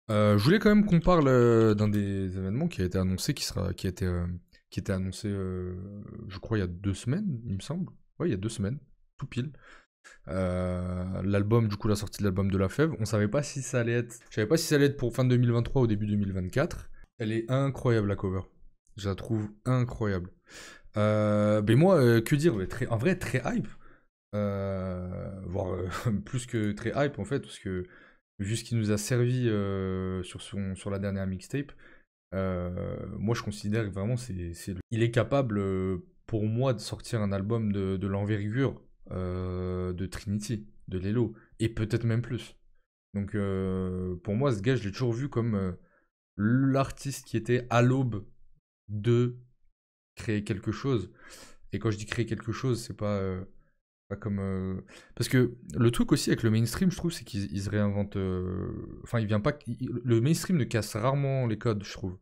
Je voulais quand même qu'on parle d'un des événements qui a été annoncé, qui était annoncé, je crois, il y a 2 semaines, il me semble. Ouais, il y a 2 semaines, tout pile. L'album, du coup, la sortie de l'album de La Fève. On savait pas si ça allait être. Je savais pas si ça allait être pour fin 2023 ou début 2024. Elle est incroyable, la cover. Je la trouve incroyable. Mais moi, que dire, ouais, en vrai, très hype. Voire plus que très hype en fait, parce que vu ce qu'il nous a servi sur la dernière mixtape, moi je considère que vraiment il est capable pour moi de sortir un album de l'envergure de Trinity, de Lelo, et peut-être même plus. Donc pour moi ce gars je l'ai toujours vu comme l'artiste qui était à l'aube de créer quelque chose. Et quand je dis créer quelque chose, c'est pas comme. Parce que le truc aussi avec le mainstream, je trouve, c'est qu'il se réinvente. Enfin, il vient pas. Le mainstream ne casse rarement les codes, je trouve.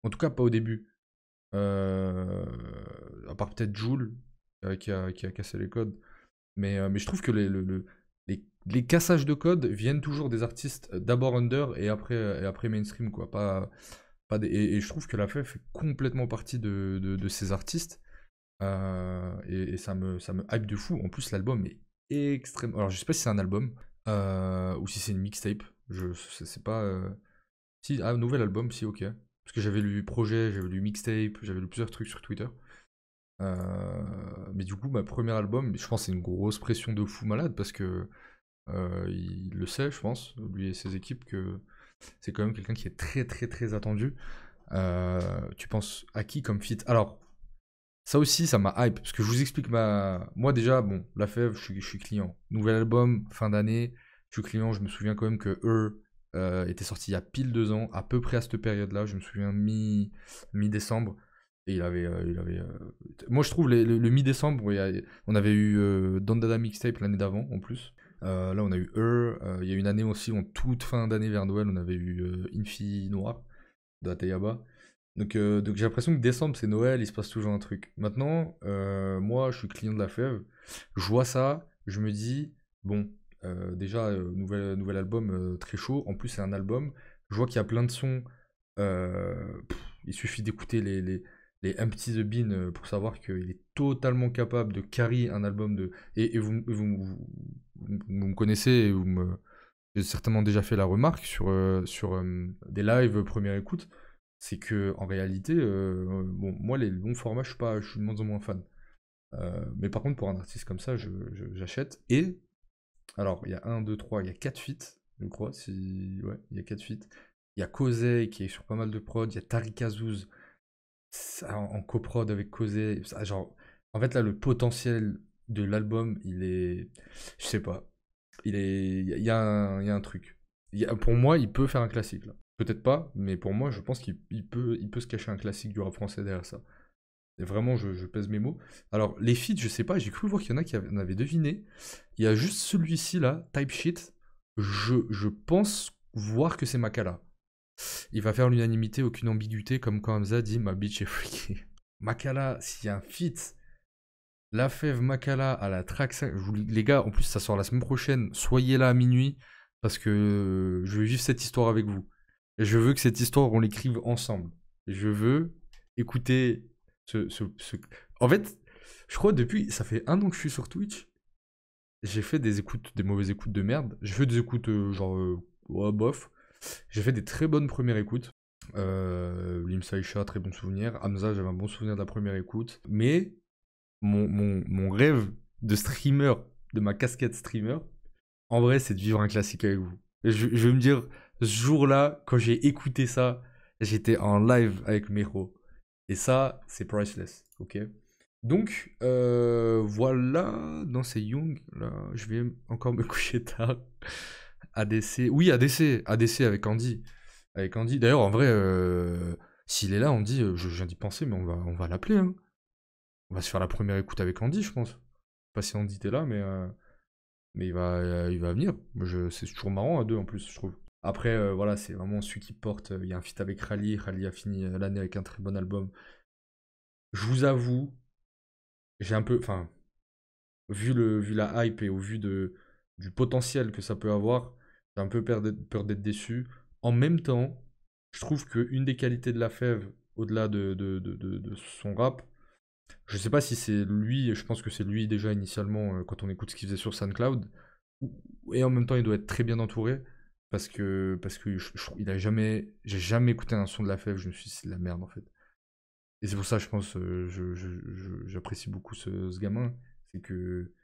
En tout cas, pas au début. Euh, À part peut-être Jul, qui a cassé les codes. Mais je trouve que les cassages de codes viennent toujours des artistes d'abord under et après mainstream, quoi. Et je trouve que la FEF fait complètement partie de ces artistes. Et ça me hype de fou. En plus, l'album est extrêmement. Alors, je sais pas si c'est un album ou si c'est une mixtape. Je sais pas. Si, ah, nouvel album, si, ok. Parce que j'avais lu projet, j'avais lu mixtape, j'avais lu plusieurs trucs sur Twitter. Mais du coup, ma premier album, je pense que c'est une grosse pression de fou malade parce que il le sait, je pense, lui et ses équipes, que c'est quand même quelqu'un qui est très très très attendu. Tu penses à qui comme feat? Alors, ça aussi, ça m'a hype, parce que je vous explique Moi déjà, bon, La Fève, je suis client. Nouvel album, fin d'année, je suis client, je me souviens quand même que eux était sorti il y a pile 2 ans, à peu près à cette période-là, je me souviens mi-décembre, et Moi je trouve le mi-décembre, on avait eu Dandada Mixtape l'année d'avant, en plus. Là on a eu eux, il y a une année aussi, en toute fin d'année vers Noël, on avait eu Infi Noir, de Ateyaba. Donc j'ai l'impression que décembre c'est Noël, il se passe toujours un truc. Maintenant, moi je suis client de la Fève, je vois ça, je me dis, bon, déjà, nouvel album très chaud, en plus c'est un album, je vois qu'il y a plein de sons, il suffit d'écouter les Empty the Bean pour savoir qu'il est totalement capable de carry un album de... Et vous me connaissez, et j'ai certainement déjà fait la remarque sur des lives première écoute, c'est que en réalité, bon, moi les longs formats, je suis de moins en moins fan. Mais par contre, pour un artiste comme ça, j'achète. Et alors, il y a un, 2, 3, il y a 4 feats, je crois. Si... Ouais, il y a 4 feats. Il y a Kosei qui est sur pas mal de prod. Il y a Tariq Azouz en coprod avec Kosei. Genre, en fait, là, le potentiel de l'album, il est. Je sais pas. Il y a un truc. Pour moi, il peut faire un classique là. Peut-être pas, mais pour moi, je pense qu'il peut se cacher un classique du rap français derrière ça. Et vraiment, je pèse mes mots. Alors, les feats, je sais pas, j'ai cru voir qu'il y en a qui en avaient deviné. Il y a juste celui-ci là, Type Shit. Je pense voir que c'est Makala. Il va faire l'unanimité, aucune ambiguïté, comme quand Hamza dit ma bitch est freaky. Makala, s'il y a un feat, La Fève Makala à la track 5. Les gars, en plus, ça sort la semaine prochaine. Soyez là à minuit parce que je veux vivre cette histoire avec vous. Et je veux que cette histoire, on l'écrive ensemble. Je veux écouter ce... En fait, je crois depuis, ça fait 1 an que je suis sur Twitch. J'ai fait des écoutes, des mauvaises écoutes de merde. J'ai fait des écoutes genre, ouais, bof. J'ai fait des très bonnes premières écoutes. Lim Saïcha, très bon souvenir. Hamza, j'avais un bon souvenir de la première écoute. Mais mon rêve de streamer, de ma casquette streamer, en vrai, c'est de vivre un classique avec vous. Et je vais me dire, ce jour-là, quand j'ai écouté ça, j'étais en live avec Mero. Et ça, c'est priceless, ok? Donc, voilà, non, c'est Young, là, je vais encore me coucher tard. ADC, oui, ADC avec Andy. Avec Andy, d'ailleurs, en vrai, s'il est là, Andy, je viens d'y penser, mais on va l'appeler, hein. On va se faire la première écoute avec Andy, je pense. Je sais pas si Andy était là, mais il va venir. C'est toujours marrant à deux en plus, je trouve. Après, voilà, c'est vraiment celui qui porte. Il y a un feat avec Rally. Rally a fini l'année avec un très bon album. Je vous avoue, j'ai un peu. Enfin, vu la hype et au vu du potentiel que ça peut avoir, j'ai un peu peur d'être déçu. En même temps, je trouve qu'une des qualités de La Fève, au-delà de son rap, je sais pas si c'est lui, je pense que c'est lui déjà initialement, quand on écoute ce qu'il faisait sur SoundCloud, et en même temps il doit être très bien entouré, parce que il a jamais, j'ai jamais écouté un son de La Fève, je me suis dit c'est de la merde en fait. Et c'est pour ça, je pense, j'apprécie beaucoup ce gamin, c'est que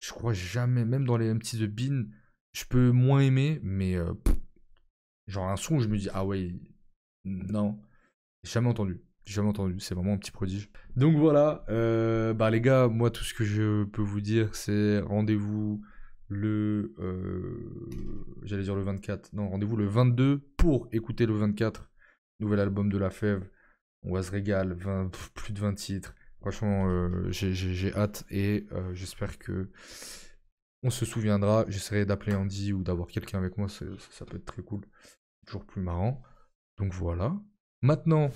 je crois jamais, même dans les petits The Bean, je peux moins aimer, mais genre un son où je me dis ah ouais, non, jamais entendu. Jamais entendu, c'est vraiment un petit prodige. Donc voilà, bah les gars, moi tout ce que je peux vous dire, c'est rendez-vous j'allais dire le 24, non, rendez-vous le 22 pour écouter le 24, nouvel album de La Fève. On va se régaler, plus de 20 titres. Franchement, j'ai hâte et j'espère que on se souviendra. J'essaierai d'appeler Andy ou d'avoir quelqu'un avec moi, ça peut être très cool, toujours plus marrant. Donc voilà. Maintenant,